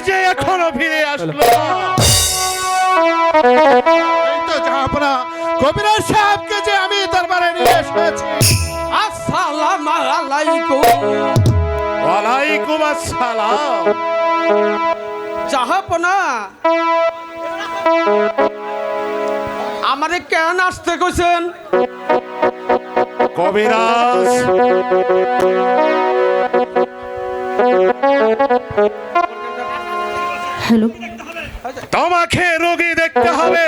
যে এখনো ফিরে আসলো এই তো জাহাপনা কবিরাজ সাহেবকে যে আমি দরবারে নিয়ে এসেছি। আসসালামু আলাইকুম। ওয়ালাইকুম আসসালাম। জাহাপনা আমারে কেন আসতে কইছেন? কবিরাজ হ্যালো, তোমাকে রোগী দেখতে হবে।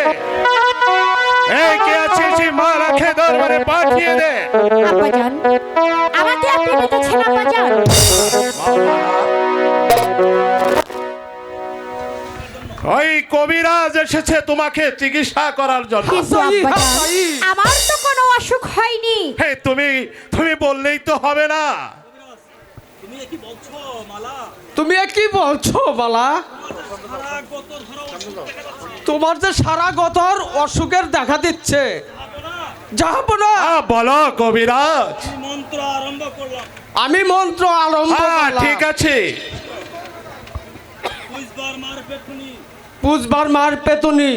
এই কে আছিস মালাকে দরবারে পাঠিয়ে দে। আব্বাজান, আমাকে আপনি ডেকেছেন আব্বাজান? ওই কবিরাজ এসেছে তোমাকে চিকিৎসা করার জন্য। কিন্তু আব্বাজান, আমার তো কোনো অসুখ হয়নি। হে তুমি বললেই তো হবে না। তুমি কি বলছো বালা? তোমার যে সারা গতর অসুখের দেখা দিচ্ছে জাহাপনা। বলো কবিরাজ। আমি মন্ত্র আরম্ভ করলাম। ঠিক আছে। পুজবার মার পেতুনি,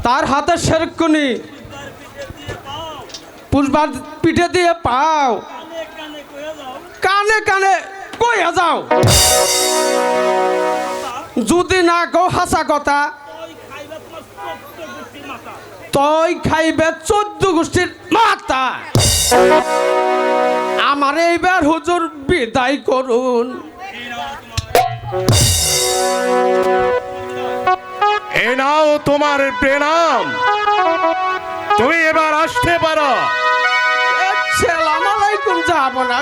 তার হাতে শেরকুনি, পুজবার পিঠে দিয়ে পাও, কানে কানে কইয়া যাও। যদি না কও হাসা কথা, তই খাইবে 14 গোষ্ঠীর মাথা। আমার এইবার হুজুর বিদায় করুন। এ নাও তোমার প্রণাম। তুমি এবার আসতে পারো। আসসালামু আলাইকুম জাহাপনা।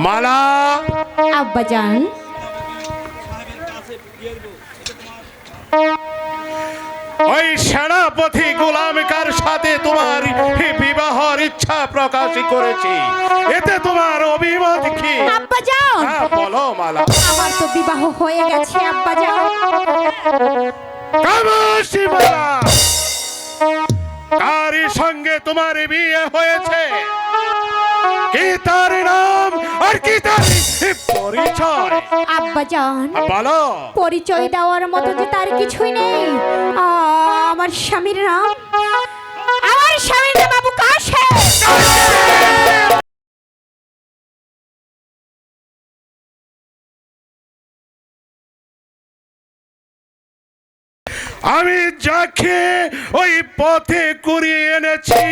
মালা আব্বাজান, ওই সেনাপতি গোলামিকার সাথে তোমার বিবাহের ইচ্ছা প্রকাশ করেছি। এতে তোমার অভিমত কি? আব্বাজান, বলো মালা। আমার তো বিবাহ হয়ে গেছে আব্বাজান। কামাসি মালা, কারি সঙ্গে তোমার বিয়ে হয়েছে? কি তার নাম আর কি তার পরিচয়? আব্বাজান, বলো। পরিচয় দেওয়ার মতো যে তার কিছুই নেই। আমার স্বামীর নাম আবু কাশেম। আমি যাকে ওই পথে কুড়িয়ে এনেছি